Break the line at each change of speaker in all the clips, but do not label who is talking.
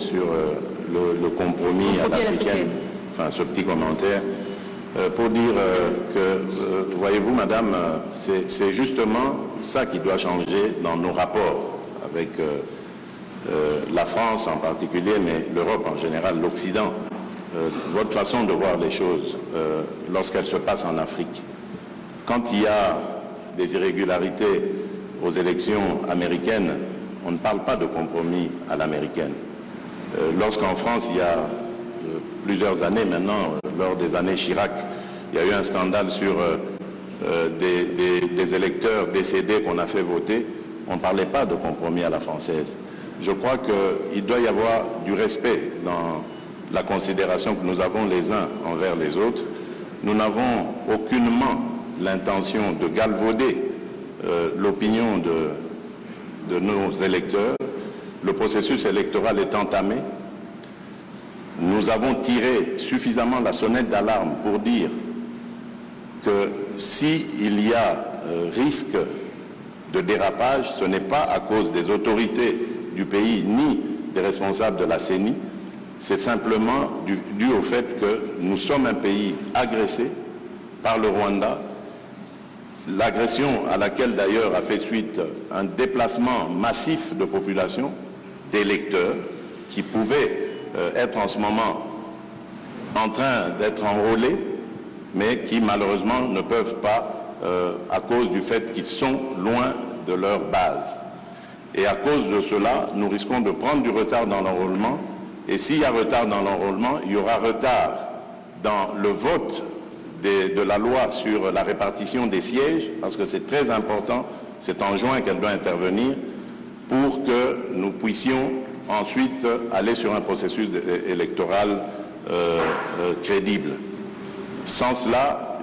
sur le compromis à l'africaine, enfin ce petit commentaire, pour dire que, voyez-vous madame, c'est justement ça qui doit changer dans nos rapports avec la France en particulier, mais l'Europe en général, l'Occident. Votre façon de voir les choses lorsqu'elles se passent en Afrique. Quand il y a des irrégularités aux élections américaines, on ne parle pas de compromis à l'américaine. Lorsqu'en France, il y a plusieurs années maintenant, lors des années Chirac, il y a eu un scandale sur des électeurs décédés qu'on a fait voter, on ne parlait pas de compromis à la française. Je crois qu'il doit y avoir du respect dans la considération que nous avons les uns envers les autres. Nous n'avons aucunement l'intention de galvauder l'opinion de nos électeurs. Le processus électoral est entamé. Nous avons tiré suffisamment la sonnette d'alarme pour dire que s'il y a risque de dérapage, ce n'est pas à cause des autorités du pays ni des responsables de la CENI, c'est simplement dû au fait que nous sommes un pays agressé par le Rwanda, l'agression à laquelle d'ailleurs a fait suite un déplacement massif de population, d'électeurs, qui pouvaient être en ce moment en train d'être enrôlés, mais qui malheureusement ne peuvent pas à cause du fait qu'ils sont loin de leur base. Et à cause de cela, nous risquons de prendre du retard dans l'enrôlement. Et s'il y a retard dans l'enrôlement, il y aura retard dans le vote de la loi sur la répartition des sièges, parce que c'est très important, c'est en juin qu'elle doit intervenir, pour que nous puissions ensuite aller sur un processus électoral crédible. Sans cela,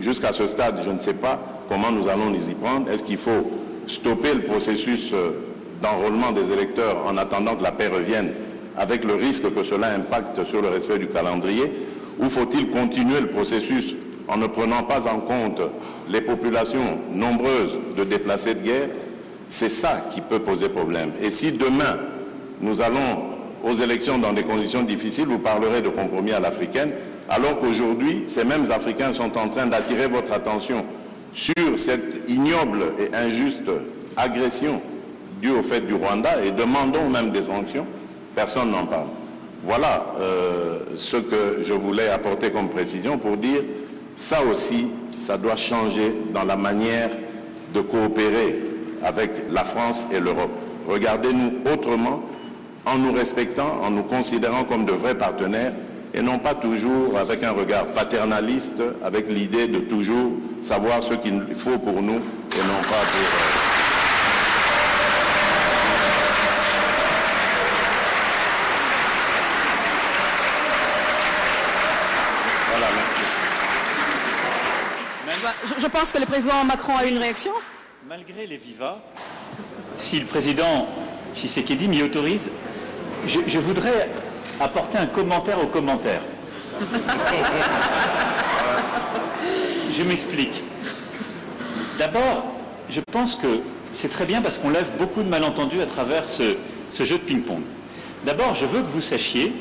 jusqu'à ce stade, je ne sais pas comment nous allons nous y prendre. Est-ce qu'il faut stopper le processus d'enrôlement des électeurs en attendant que la paix revienne, avec le risque que cela impacte sur le respect du calendrier, ou faut-il continuer le processus en ne prenant pas en compte les populations nombreuses de déplacés de guerre? C'est ça qui peut poser problème. Et si demain, nous allons aux élections dans des conditions difficiles, vous parlerez de compromis à l'africaine, alors qu'aujourd'hui, ces mêmes Africains sont en train d'attirer votre attention sur cette ignoble et injuste agression due au fait du Rwanda, et demandons même des sanctions. Personne n'en parle. Voilà ce que je voulais apporter comme précision pour dire, ça aussi, ça doit changer dans la manière de coopérer avec la France et l'Europe. Regardez-nous autrement, en nous respectant, en nous considérant comme de vrais partenaires, et non pas toujours avec un regard paternaliste, avec l'idée de toujours savoir ce qu'il faut pour nous, et non pas pour...
Je pense que le président Macron a une réaction.
Malgré les vivas, si le président Tshisekedi m'y autorise, je voudrais apporter un commentaire au commentaire. Je m'explique. D'abord, je pense que c'est très bien parce qu'on lève beaucoup de malentendus à travers ce jeu de ping-pong. D'abord, je veux que vous sachiez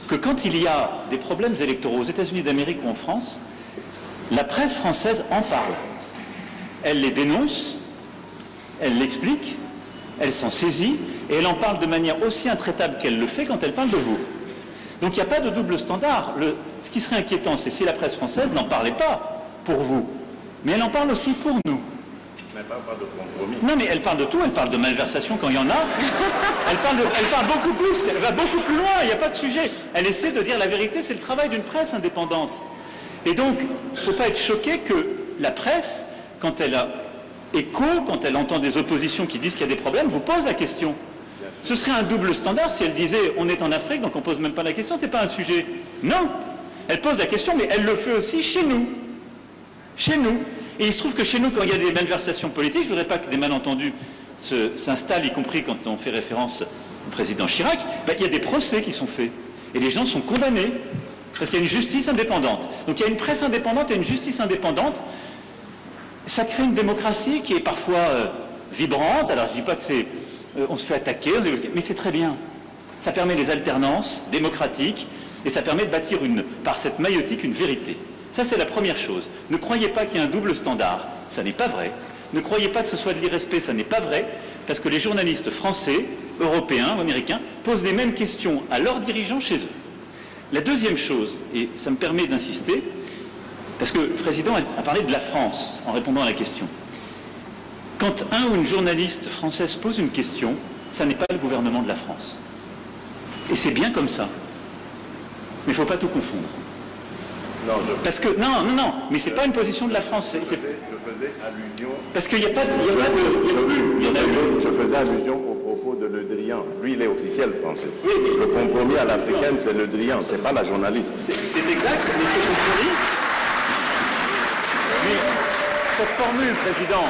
que quand il y a des problèmes électoraux aux États-Unis d'Amérique ou en France, la presse française en parle. Elle les dénonce, elle l'explique, elle s'en saisit, et elle en parle de manière aussi intraitable qu'elle le fait quand elle parle de vous. Donc il n'y a pas de double standard. Ce qui serait inquiétant, c'est si la presse française n'en parlait pas pour vous, mais elle en parle aussi pour nous.
Mais elle parle pas de compromis.
Non, mais elle parle de tout, elle parle de malversation quand il y en a. Elle parle beaucoup plus, elle va beaucoup plus loin, il n'y a pas de sujet. Elle essaie de dire la vérité, c'est le travail d'une presse indépendante. Et donc, il ne faut pas être choqué que la presse, quand elle a écho, quand elle entend des oppositions qui disent qu'il y a des problèmes, vous pose la question. Ce serait un double standard si elle disait on est en Afrique, donc on ne pose même pas la question, c'est pas un sujet. Non, elle pose la question, mais elle le fait aussi chez nous. Chez nous. Et il se trouve que chez nous, quand il y a des malversations politiques, je ne voudrais pas que des malentendus s'installent, y compris quand on fait référence au président Chirac, il y a des procès qui sont faits. Et les gens sont condamnés. Parce qu'il y a une justice indépendante. Donc il y a une presse indépendante et une justice indépendante. Ça crée une démocratie qui est parfois vibrante. Alors je ne dis pas que c'est... on se fait attaquer, mais c'est très bien. Ça permet les alternances démocratiques et ça permet de bâtir par cette maïotique une vérité. Ça, c'est la première chose. Ne croyez pas qu'il y a un double standard, ça n'est pas vrai. Ne croyez pas que ce soit de l'irrespect, ça n'est pas vrai, parce que les journalistes français, européens ou américains posent les mêmes questions à leurs dirigeants chez eux. La deuxième chose, et ça me permet d'insister, parce que le président a parlé de la France en répondant à la question. Quand un ou une journaliste française pose une question, ça n'est pas le gouvernement de la France. Et c'est bien comme ça. Mais il ne faut pas tout confondre.
Non,
parce que, non, mais c'est pas une position de la France.
Je faisais allusion.
Parce qu'il n'y a pas de.
Je faisais allusion au propos de Le Drian. Lui, il est officiel français. Oui, le compromis à l'africaine, c'est Le Drian, c'est pas la journaliste.
C'est exact, mais ce compromis. Mais cette formule, Président,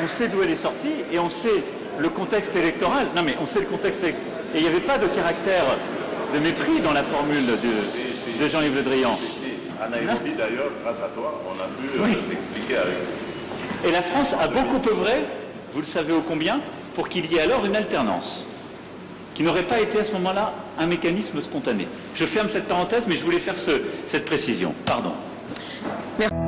on sait d'où elle est sortie et on sait le contexte électoral. Non, mais on sait le contexte électoral. Et il n'y avait pas de caractère de mépris dans la formule de Jean-Yves Le Drian.
À Nairobi, d'ailleurs, grâce à toi, on a pu s'expliquer avec vous.
Et la France a beaucoup œuvré, vous le savez ô combien, pour qu'il y ait alors une alternance, qui n'aurait pas été à ce moment-là un mécanisme spontané. Je ferme cette parenthèse, mais je voulais faire cette précision. Pardon.
Merci.